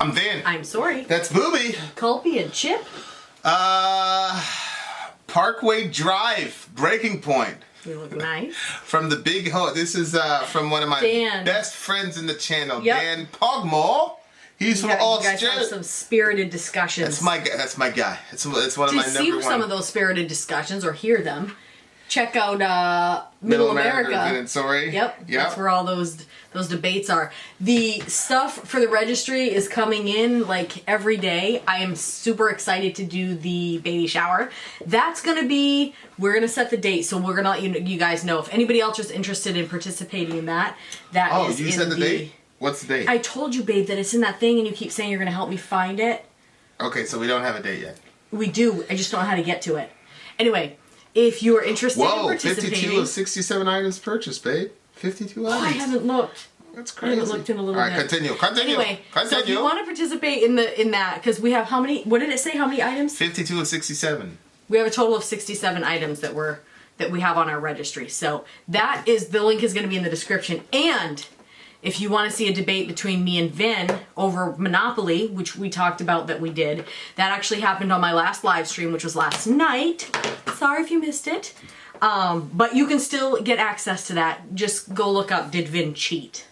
I'm Vin. I'm Sori. That's Booby. Culpy and Chip. Parkway Drive, breaking point. You look nice. From the big this is from one of my best friends in the channel, Dan Pogmore. He's from Australia. You guys have some spirited discussions. That's my guy. It's one of my number one. To see some of those spirited discussions or hear them, check out Middle America. Vin and Sori. Yep. That's where all those debates are. The stuff for the registry is coming in like every day. I am super excited to do the baby shower. That's gonna be, we're gonna set the date, so we're gonna let you guys know. If anybody else is interested in participating in that, is you set the date? What's the date? I told you, babe, that it's in that thing, and you keep saying you're gonna help me find it. Okay, so we don't have a date yet. We do. I just don't know how to get to it. Anyway, if you are interested in participating... 52 of 67 items purchased, babe. 52 items. I haven't looked. That's crazy. I haven't looked in a little bit. All right, continue. Anyway, so if you want to participate in that, because we have how many... What did it say? How many items? 52 of 67. We have a total of 67 items that we have on our registry. So that is... The link is going to be in the description. And... if you want to see a debate between me and Vin over Monopoly, which we talked about that we did, that actually happened on my last live stream, which was last night. Sorry if you missed it. But you can still get access to that. Just go look up, did Vin cheat?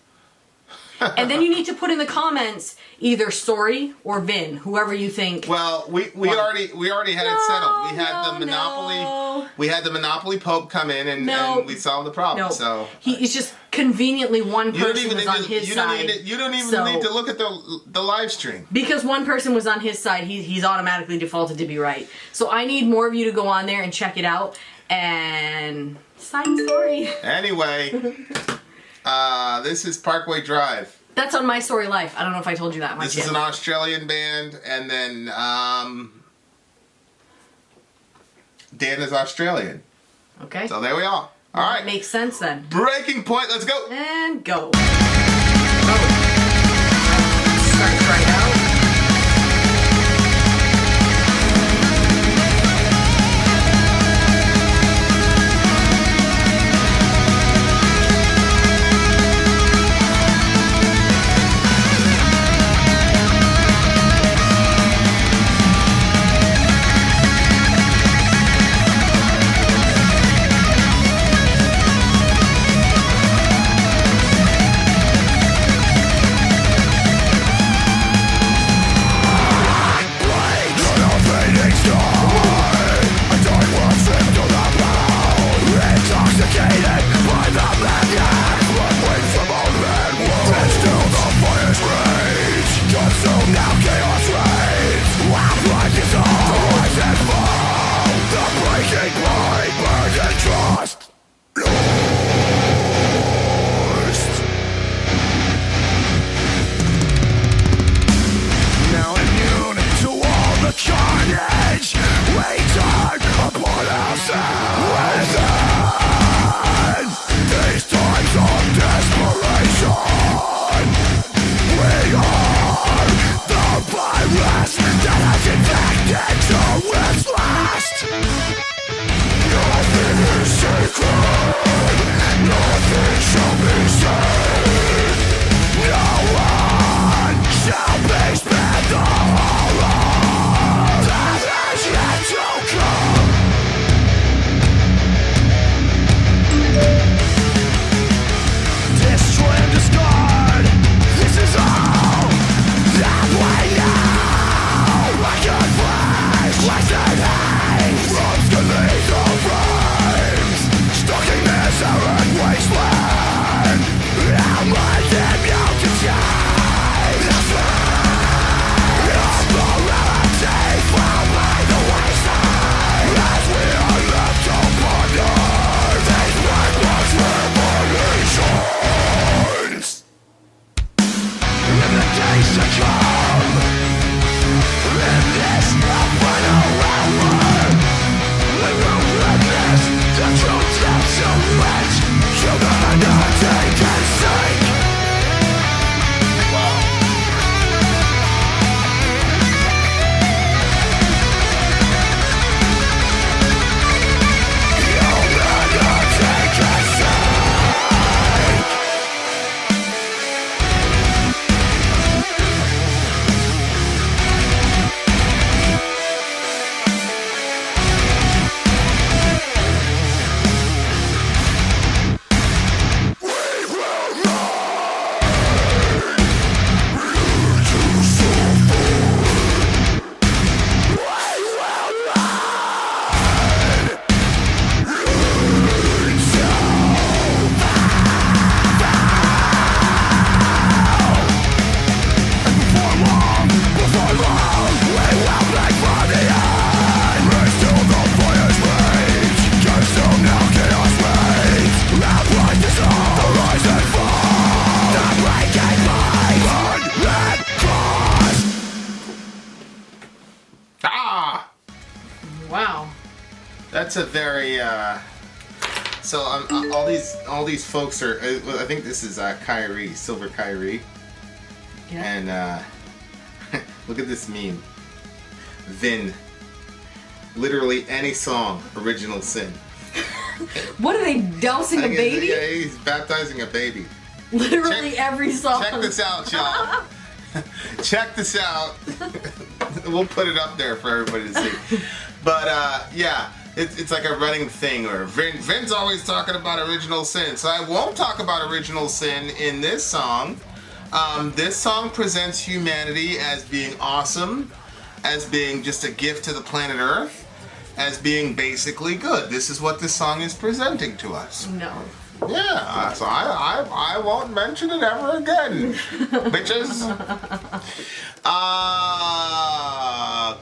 And then you need to put in the comments either Sori or Vin, whoever you think. Well, we already had it settled. We had the Monopoly. We had the Monopoly Pope come in and we solved the problem. So it's just conveniently one person was on his side. You don't even need to look at the live stream. Because one person was on his side, he's automatically defaulted to be right. So I need more of you to go on there and check it out and sign Sori. Anyway, this is Parkway Drive. That's on My Sori Life. I don't know if I told you that much. This is an Australian band, and then Dan is Australian. Okay. So there we are. All right. Makes sense then. Breaking point. Let's go. And go. Starts right out. That's a very. So all these folks are. I think this is Kyrie, Silver Kyrie. Yeah. And look at this meme. Vin. Literally any song, original sin. What are they dousing a baby? Yeah, he's baptizing a baby. Literally every song. Check this out, y'all. Check this out. We'll put it up there for everybody to see. But yeah, it's like a running thing. Or Vin's always talking about original sin, so I won't talk about original sin in this song. This song presents humanity as being awesome, as being just a gift to the planet Earth, as being basically good. This is what this song is presenting to us. No. Yeah, so I won't mention it ever again, bitches.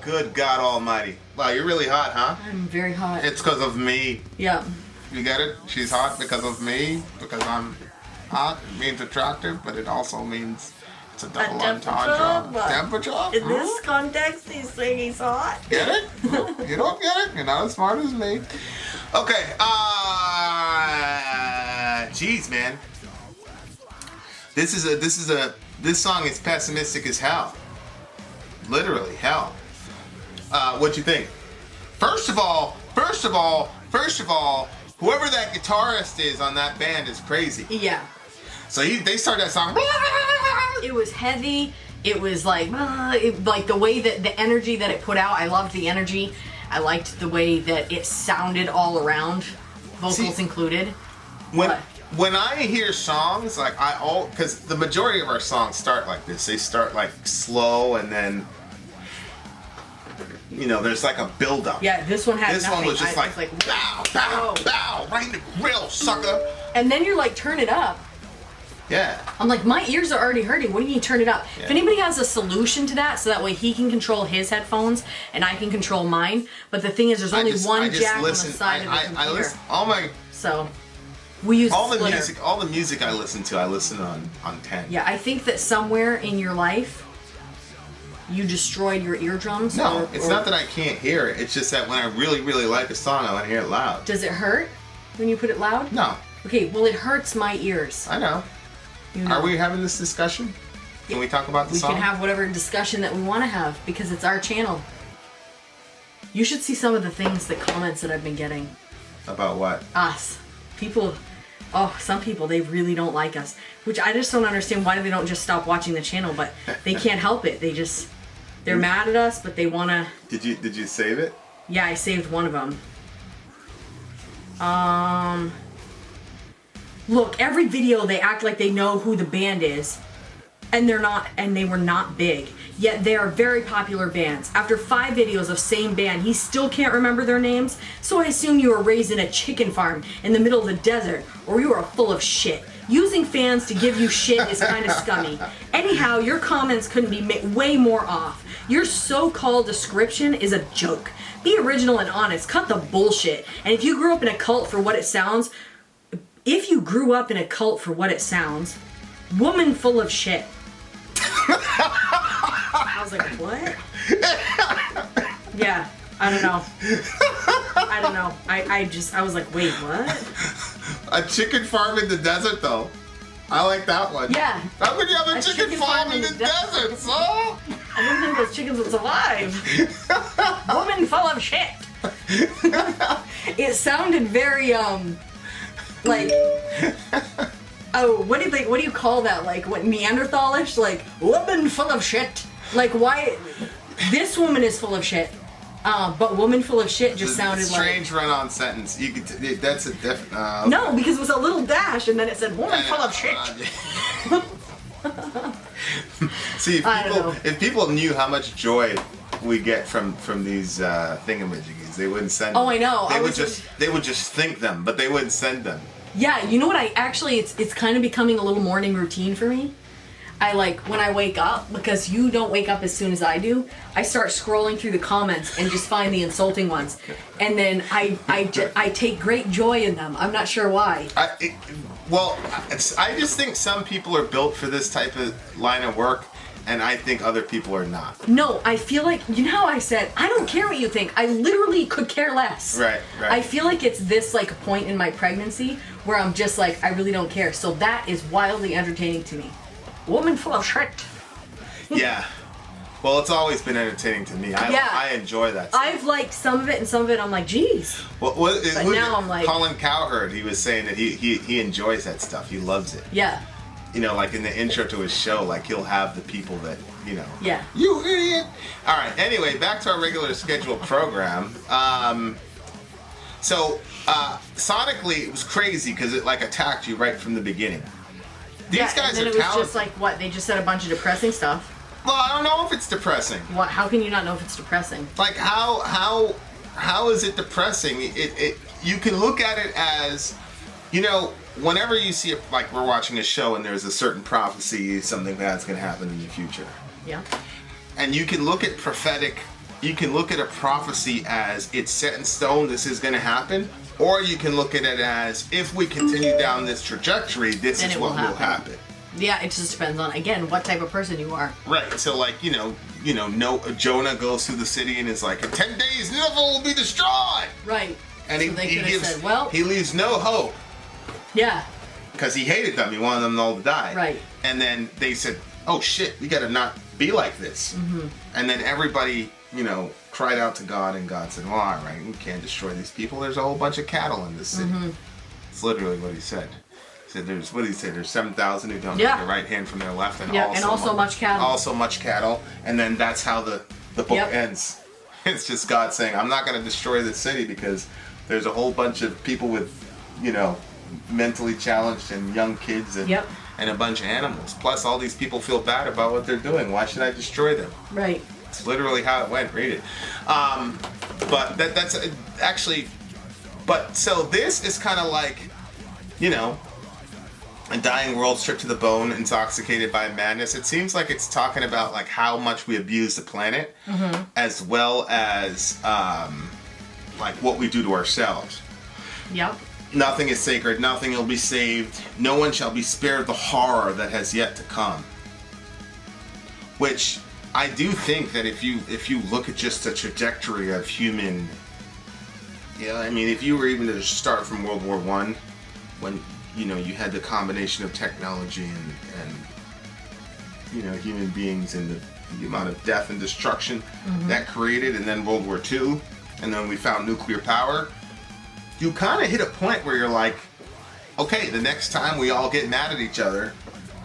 Good God Almighty! Wow, you're really hot, huh? I'm very hot. It's because of me. Yeah. You get it? She's hot because of me, because I'm hot. It means attractive, but it also means it's a double entendre. Temperature? In this context, he's saying he's hot. Get it? You don't get it? You're not as smart as me. Okay, jeez, man. This song is pessimistic as hell. Literally hell. What you think? First of all, whoever that guitarist is on that band is crazy. Yeah. So they started that song. It was heavy. It was like the way that the energy that it put out. I loved the energy. I liked the way that it sounded all around, vocals included. When I hear songs, like because the majority of our songs start like this. They start like slow, and then there's like a build up. Yeah, this one had This nothing. one was just like bow, bow, whoa. bow, right in the grill, sucker. And then you're like, turn it up. Yeah. I'm like, my ears are already hurting. What do you mean turn it up? Yeah. If anybody has a solution to that, so that way he can control his headphones and I can control mine. But the thing is, there's only one jack on the side of the computer. I listen. All my. So we use all the music. All the music I listen to, I listen on 10. Yeah, I think that somewhere in your life, you destroyed your eardrums. No, it's not that I can't hear it. It's just that when I really, really like a song, I want to hear it loud. Does it hurt when you put it loud? No. Okay, well, it hurts my ears. I know. Are we having this discussion? Can we talk about the song? We can have whatever discussion that we want to have because it's our channel. You should see some of the comments that I've been getting. About what? Us. People, some people, they really don't like us. Which I just don't understand why they don't just stop watching the channel, but they can't help it. They're mad at us, but they want to... Did you save it? Yeah, I saved one of them. Look, every video they act like they know who the band is, and they're not, and they were not big. Yet they are very popular bands. After 5 videos of same band, he still can't remember their names, so I assume you were raised in a chicken farm in the middle of the desert, or you are full of shit. Using fans to give you shit is kind of scummy. Anyhow, your comments couldn't be way more off. Your so-called description is a joke. Be original and honest. Cut the bullshit. And if you grew up in a cult for what it sounds, woman full of shit. I was like, what? Yeah, I don't know. I was like, wait, what? A chicken farm in the desert, though. I like that one. Yeah. How could you have a chicken farm in the desert, so? I don't think those chickens would survive. Woman full of shit. It sounded very, like, what do you call that? Like, what, Neanderthalish? Like, woman full of shit. Like, why? This woman is full of shit. But woman full of shit just sounded like... Strange run-on sentence. You could. That's a different... No, because it was a little dash, and then it said, woman full of shit. See, if people knew how much joy we get from these thingamajiggies, they wouldn't send them. Oh, I know. They would just think them, but they wouldn't send them. Yeah, you know what? It's kind of becoming a little morning routine for me. When I wake up, because you don't wake up as soon as I do, I start scrolling through the comments and just find the insulting ones. And then I take great joy in them. I'm not sure why. I just think some people are built for this type of line of work, and I think other people are not. No, I feel like, you know how I said, I don't care what you think. I literally could care less. Right. I feel like it's this like point in my pregnancy where I'm just like, I really don't care. So that is wildly entertaining to me. Woman full of shit. Yeah. Well, it's always been entertaining to me. I enjoy that stuff. I've liked some of it, and some of it I'm like, geez. But now I'm like... Colin Cowherd, he was saying that he enjoys that stuff. He loves it. Yeah. You know, like in the intro to his show, like he'll have the people that, you know. Yeah. You idiot! All right, anyway, back to our regular scheduled program. Sonically, it was crazy because it like attacked you right from the beginning. These guys and then are it was talented. just like, what, they just said a bunch of depressing stuff. Well, I don't know if it's depressing. What? How can you not know if it's depressing? Like how is it depressing? It you can look at it as, you know, whenever you see like we're watching a show and there's a certain prophecy, something bad's going to happen in the future. Yeah. And you can look at prophetic. You can look at a prophecy as it's set in stone. This is going to happen. Or you can look at it as if we continue down this trajectory, this is what will happen. Yeah, it just depends on, again, what type of person you are. Right. So, like, Jonah goes through the city and is like, in 10 days, Nineveh will be destroyed. Right. And so he leaves no hope. Yeah. Because he hated them. He wanted them all to die. Right. And then they said, oh, shit, we got to not be like this. Mm-hmm. And then everybody, cried out to God, and God said, well, all right, we can't destroy these people. There's a whole bunch of cattle in this city. Mm-hmm. It's literally what he said. There's 7,000 who don't have their right hand from their left, and also much cattle. Also much cattle, and then that's how the book ends. It's just God saying, I'm not going to destroy this city because there's a whole bunch of people with, mentally challenged and young kids and a bunch of animals. Plus, all these people feel bad about what they're doing. Why should I destroy them? Right. It's literally how it went. Read it. But that's actually. But so this is kind of like, a dying world stripped to the bone, intoxicated by madness. It seems like it's talking about like how much we abuse the planet, as well as like what we do to ourselves. Yep. Nothing is sacred. Nothing will be saved. No one shall be spared the horror that has yet to come. Which I do think that if you look at just the trajectory of human, if you were even to start from World War I, when you had the combination of technology and human beings and the amount of death and destruction that created, and then World War II, and then we found nuclear power, you kind of hit a point where you're like, okay, the next time we all get mad at each other,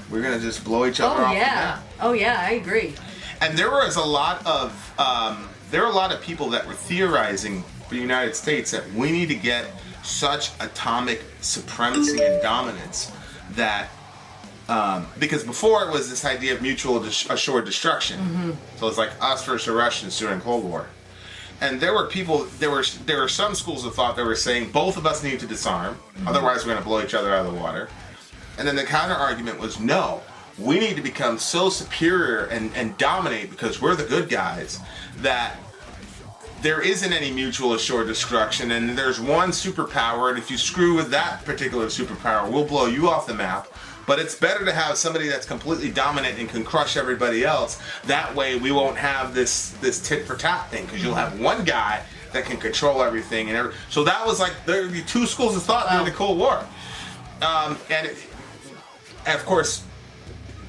we're going to just blow each other off. Oh yeah, I agree. And there was a lot of people that were theorizing for the United States that we need to get such atomic supremacy and dominance that because before it was this idea of mutual assured destruction. So it's like us versus the Russians during Cold War. And there were some schools of thought that were saying both of us need to disarm, otherwise we're going to blow each other out of the water. And then the counter argument was no, we need to become so superior and dominate because we're the good guys that there isn't any mutual assured destruction, and there's one superpower, and if you screw with that particular superpower, we'll blow you off the map. But it's better to have somebody that's completely dominant and can crush everybody else. That way we won't have this tit for tat thing, because you'll have one guy that can control everything. So that was like, there would be two schools of thought during the Cold War. And of course,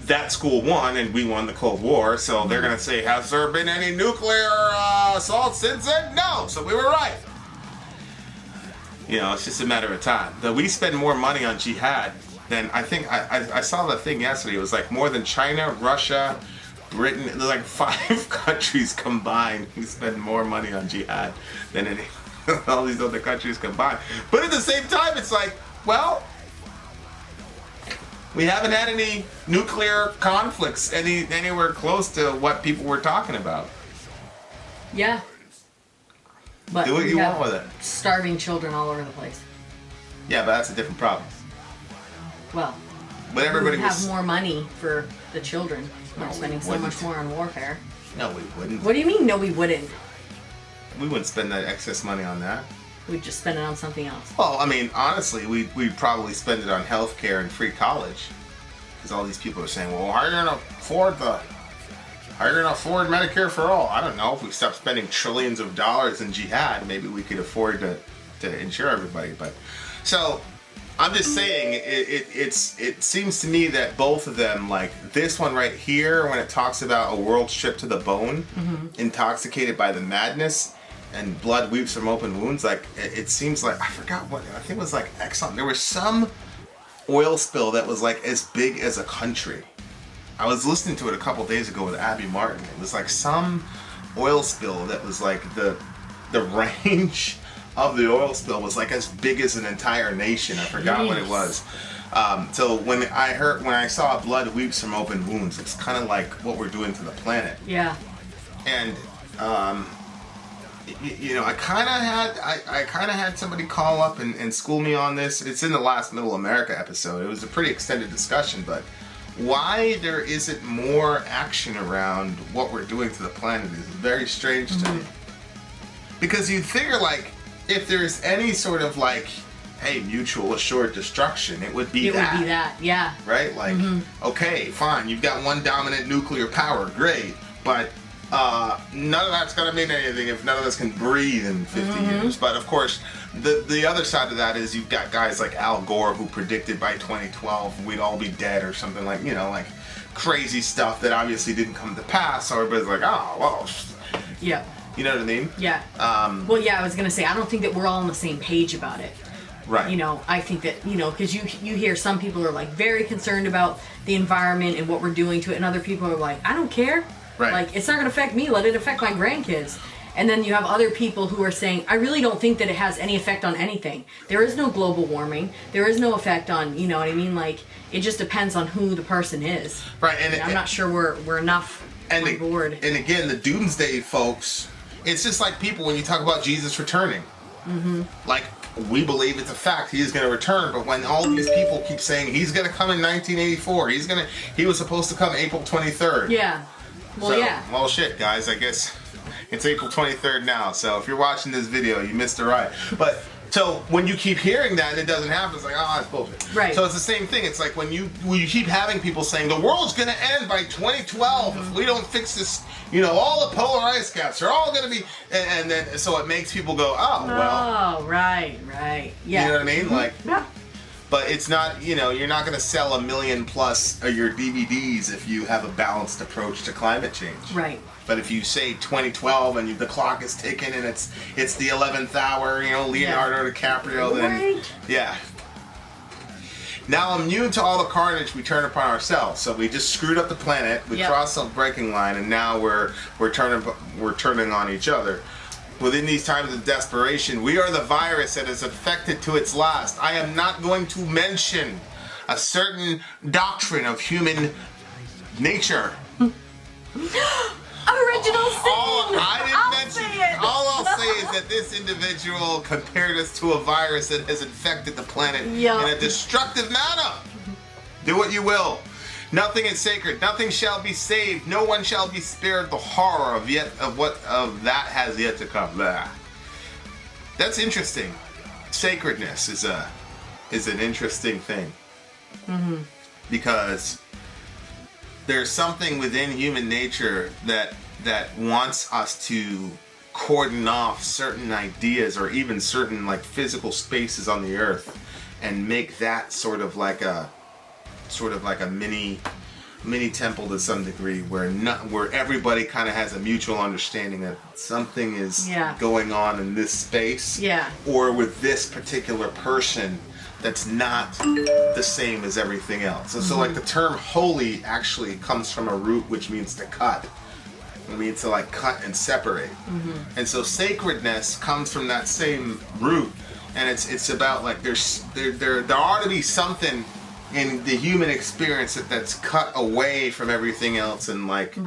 that school won, and we won the Cold War, so they're going to say, has there been any nuclear assault since then? No, so we were right. It's just a matter of time. We spend more money on jihad than, I think, I saw the thing yesterday, it was like more than China, Russia, Britain, there's like 5 countries combined who spend more money on jihad than all these other countries combined. But at the same time, it's like, well, we haven't had any nuclear conflicts anywhere close to what people were talking about. Yeah. But do what you want with it. Starving children all over the place. Yeah, but that's a different problem. Well, but everybody would have more money for the children. We're spending so much more on warfare. No, we wouldn't. What do you mean, no, we wouldn't? We wouldn't spend that excess money on that. We'd just spend it on something else. Well, honestly, we'd probably spend it on healthcare and free college. Because all these people are saying, well, how are you going to afford the How are you going to afford Medicare for all? I don't know. If we stop spending trillions of dollars in jihad, maybe we could afford to insure everybody. But so I'm just saying, it seems to me that both of them, like this one right here, when it talks about a world stripped to the bone, intoxicated by the madness, and blood weeps from open wounds, like it seems like, I forgot what, I think it was like Exxon. There was some oil spill that was like as big as a country. I was listening to it a couple days ago with Abby Martin. It was like some oil spill that was like the range of the oil spill was like as big as an entire nation. I forgot what it was. So when I saw blood weeps from open wounds, it's kind of like what we're doing to the planet. Yeah. And you know, I kind of had somebody call up and school me on this. It's in the last Middle America episode. It was a pretty extended discussion, but why there isn't more action around what we're doing to the planet is very strange to me. Because you'd figure, like, if there's any sort of like, hey, mutual assured destruction, it would be that. It would be that, yeah. Right? Like, okay, fine, you've got one dominant nuclear power, great, but none of that's gonna mean anything if none of us can breathe in 50 years. But of course, the other side of that is you've got guys like Al Gore who predicted by 2012 we'd all be dead or something, like, you know, like crazy stuff that obviously didn't come to pass. So everybody's like, oh, well, yeah. You know what I mean? Yeah. Well, yeah, I was gonna say, I don't think that we're all on the same page about it. Right. You know, I think that, you know, because you hear some people are like very concerned about the environment and what we're doing to it, and other people are like, I don't care. Right. Like, it's not gonna affect me, let it affect my grandkids. And then you have other people who are saying, I really don't think that it has any effect on anything. There is no global warming. There is no effect on, you know what I mean? Like, it just depends on who the person is. Right. And I'm not sure we're enough on board. And again, the doomsday folks, it's just like people when you talk about Jesus returning. Like, we believe it's a fact he is going to return, but when all these people keep saying he's going to come in 1984, he was supposed to come April 23rd. Yeah. Well, so, yeah. Well, shit, guys, I guess it's April 23rd now, so if you're watching this video, you missed it right. But, so, when you keep hearing that and it doesn't happen, it's like, oh, that's bullshit. Right. So it's the same thing. It's like when you keep having people saying, the world's going to end by 2012 if we don't fix this, you know, all the polar ice caps are all going to be, and then, so it makes people go, oh, well. Oh, right. Yeah. You know what I mean? Like, yeah. But it's not, you know, you're not going to sell 1 million plus of your DVDs if you have a balanced approach to climate change. Right. But if you say 2012 and the clock is ticking and it's the 11th hour, you know, Leonardo DiCaprio, then yeah. Now, immune to all the carnage we turn upon ourselves. So we just screwed up the planet, we crossed some breaking line, and now we're turning on each other. Within these times of desperation, we are the virus that is affected to its last. I am not going to mention a certain doctrine of human nature. Original sin! All I'll say is that this individual compared us to a virus that has infected the planet in a destructive manner. Do what you will. Nothing is sacred. Nothing shall be saved. No one shall be spared the horror of that has yet to come. Blah. That's interesting. Sacredness is an interesting thing. Because there's something within human nature that wants us to cordon off certain ideas or even certain like physical spaces on the earth and make that sort of like a mini temple to some degree where everybody kind of has a mutual understanding that something is going on in this space or with this particular person that's not the same as everything else. So like the term holy actually comes from a root which means to cut. It means to like cut and separate. And so sacredness comes from that same root, and it's about like there ought to be something in the human experience that's cut away from everything else and like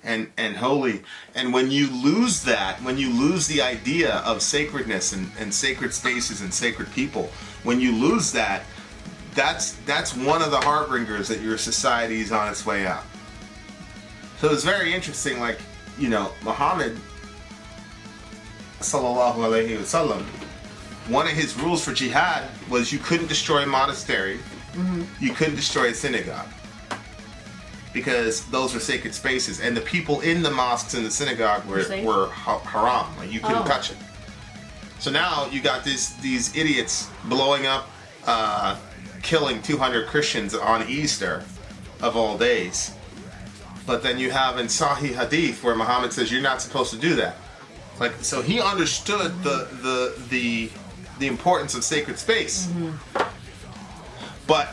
and holy. And when you lose that, when you lose the idea of sacredness and sacred spaces and sacred people, when you lose that, that's one of the harbingers that your society is on its way out. So it's very interesting, like, you know, Muhammad sallallahu alaihi wasallam, one of his rules for jihad was you couldn't destroy a monastery, you couldn't destroy a synagogue. because those were sacred spaces, and the people in the mosques and the synagogue were safe? haram. Like, you couldn't touch it. So now you got these idiots blowing up, killing 200 Christians on Easter, of all days. But then you have in Sahih Hadith where Muhammad says you're not supposed to do that. Like, so he understood the importance of sacred space. But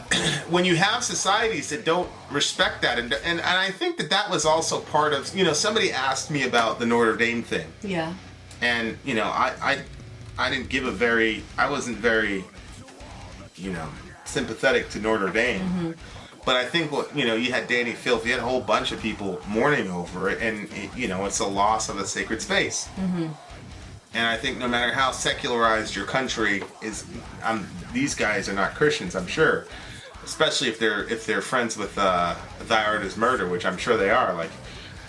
when you have societies that don't respect that, and I think that was also part of, somebody asked me about the Notre Dame thing. Yeah. And, I didn't give I wasn't very, sympathetic to Notre Dame. But I think you had Danny Filth, you had a whole bunch of people mourning over it, and it's a loss of a sacred space. And I think no matter how secularized your country is, these guys are not Christians, I'm sure. Especially if they're friends with Thy Art Is Murder, which I'm sure they are. Like,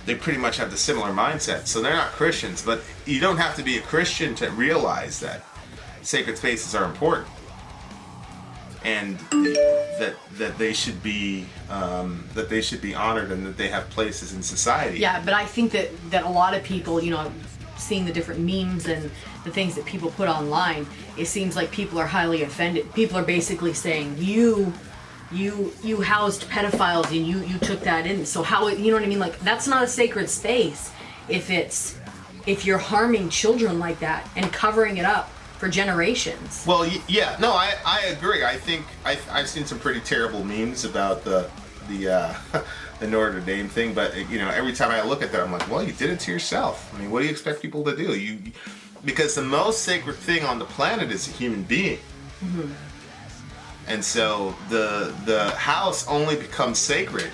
they pretty much have the similar mindset. So they're not Christians, but you don't have to be a Christian to realize that sacred spaces are important. And that they should be honored, and that they have places in society. Yeah, but I think that a lot of people, seeing the different memes and the things that people put online, it seems like people are highly offended. People are basically saying you housed pedophiles and you took that in. So how, you know what I mean? Like, that's not a sacred space if you're harming children like that and covering it up for generations. Well, yeah, no, I agree. I think I've seen some pretty terrible memes about the Notre Dame thing, but every time I look at that, I'm like, well, you did it to yourself. I mean, what do you expect people to do? Because the most sacred thing on the planet is a human being, and so the house only becomes sacred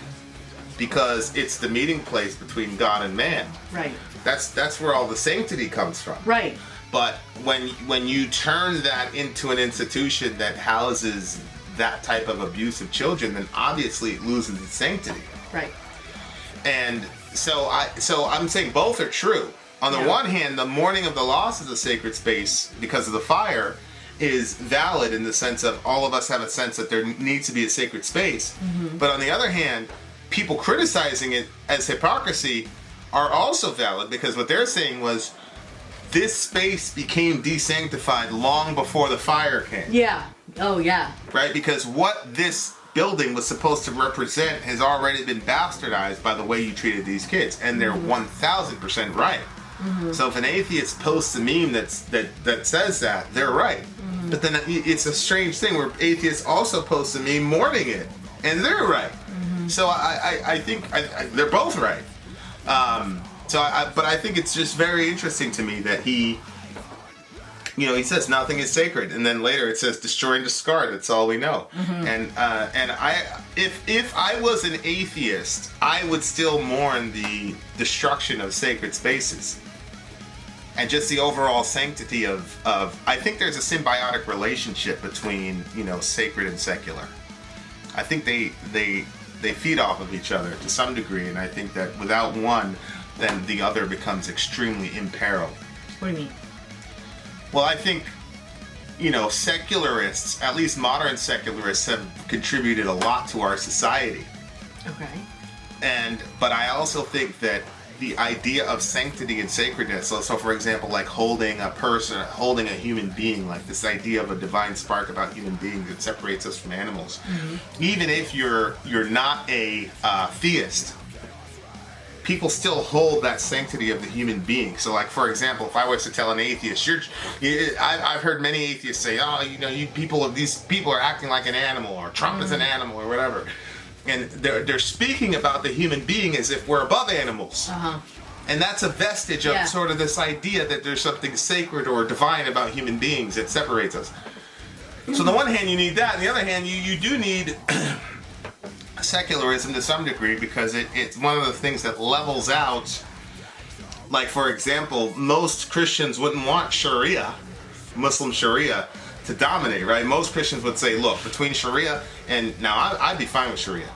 because it's the meeting place between God and man. Right. That's where all the sanctity comes from. Right. But when you turn that into an institution that houses that type of abuse of children, then obviously it loses its sanctity. Right. And so I'm saying both are true. On the one hand, the mourning of the loss of the sacred space because of the fire is valid in the sense of all of us have a sense that there needs to be a sacred space. But on the other hand, people criticizing it as hypocrisy are also valid, because what they're saying was, this space became desanctified long before the fire came. Yeah. Oh, yeah. Right? Because what this building was supposed to represent has already been bastardized by the way you treated these kids. And they're 1000% right. So if an atheist posts a meme that says that, they're right. But then it's a strange thing where atheists also post a meme mourning it, and they're right. So I think they're both right. But I think it's just very interesting to me that he says nothing is sacred, and then later it says destroy and discard. That's all we know. And if I was an atheist, I would still mourn the destruction of sacred spaces and just the overall sanctity of. I think there's a symbiotic relationship between sacred and secular. I think they feed off of each other to some degree, and I think that without one, then the other becomes extremely imperiled. What do you mean? Well, I think, secularists, at least modern secularists, have contributed a lot to our society. Okay. But I also think that the idea of sanctity and sacredness, so for example, like holding a human being, like this idea of a divine spark about human beings that separates us from animals. Even if you're not a theist, people still hold that sanctity of the human being. So, like, for example, if I was to tell an atheist, I've heard many atheists say, these people are acting like an animal, or Trump is an animal, or whatever. And they're speaking about the human being as if we're above animals. And that's a vestige of sort of this idea that there's something sacred or divine about human beings that separates us. So on the one hand, you need that. On the other hand, you do need secularism to some degree, because it's one of the things that levels out. Like, for example, most Christians wouldn't want Sharia, Muslim Sharia, to dominate, right? Most Christians would say, look, between Sharia and, now I'd be fine with Sharia,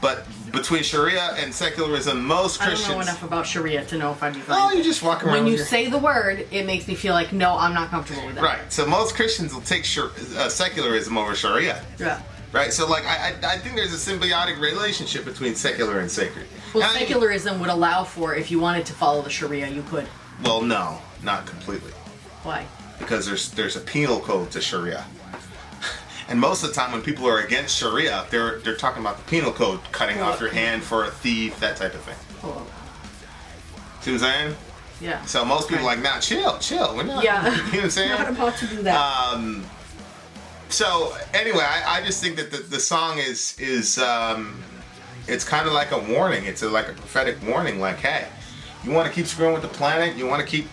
but between Sharia and secularism, most Christians... I don't know enough about Sharia to know if I'd be fine. Oh, you just walk around. When you say the word, it makes me feel like, no, I'm not comfortable with that. Right, so most Christians will take secularism over Sharia. Yeah. Right? So, like, I think there's a symbiotic relationship between secular and sacred. Well, And secularism would allow for, if you wanted to follow the Sharia, you could. Well, no, not completely. Why? Because there's a penal code to Sharia. And most of the time when people are against Sharia, they're talking about the penal code, cutting off your hand for a thief, that type of thing. Oh. See what I'm saying? Yeah. So most people are like, nah, chill. We're not. Yeah. You know what I'm saying? Not about to do that. So anyway, I just think that the song is it's kind of like a warning. It's like a prophetic warning. Like, hey, you want to keep screwing with the planet? You want to keep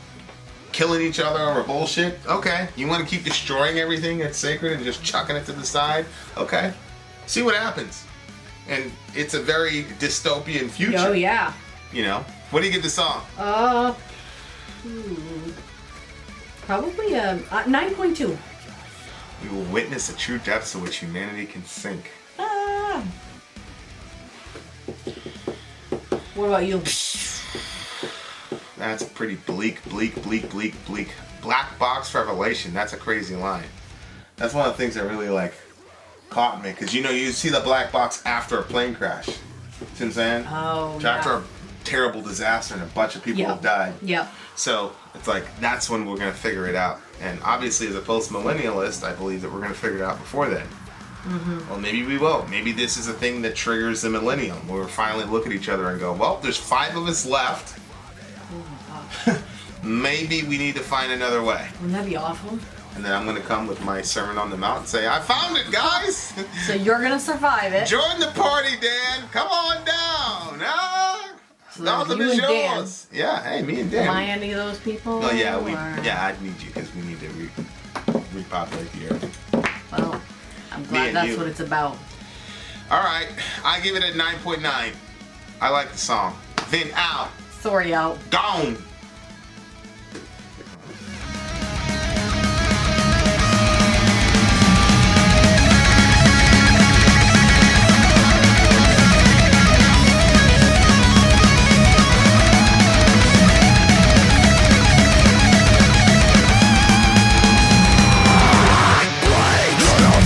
killing each other over bullshit? Okay. You want to keep destroying everything that's sacred and just chucking it to the side? Okay. See what happens. And it's a very dystopian future. Oh yeah. You know. What do you give the song? Probably 9.2. We will witness the true depths to which humanity can sink. What about you? That's pretty bleak. Black box revelation. That's a crazy line. That's one of the things that really like caught me, because you see the black box after a plane crash. See what I'm saying? Oh, so after a terrible disaster and a bunch of people have died. Yeah. So it's like that's when we're gonna figure it out. And obviously, as a post-millennialist, I believe that we're gonna figure it out before then. Mm-hmm. Well, maybe we will. Maybe this is a thing that triggers the millennium, where we finally look at each other and go, "Well, there's 5 of us left. Maybe we need to find another way." Wouldn't that be awful? And then I'm gonna come with my Sermon on the Mount and say, "I found it, guys." So you're gonna survive it. Join the party, Dan. Come on down. So The ultimate is yours. Yeah, hey, me and Dan. Am I any of those people? Oh yeah, or? I'd need you because we need to repopulate the earth. Well, I'm glad that's what it's about. All right, I give it a 9.9. I like the song. Vin out. Sori out. Gone.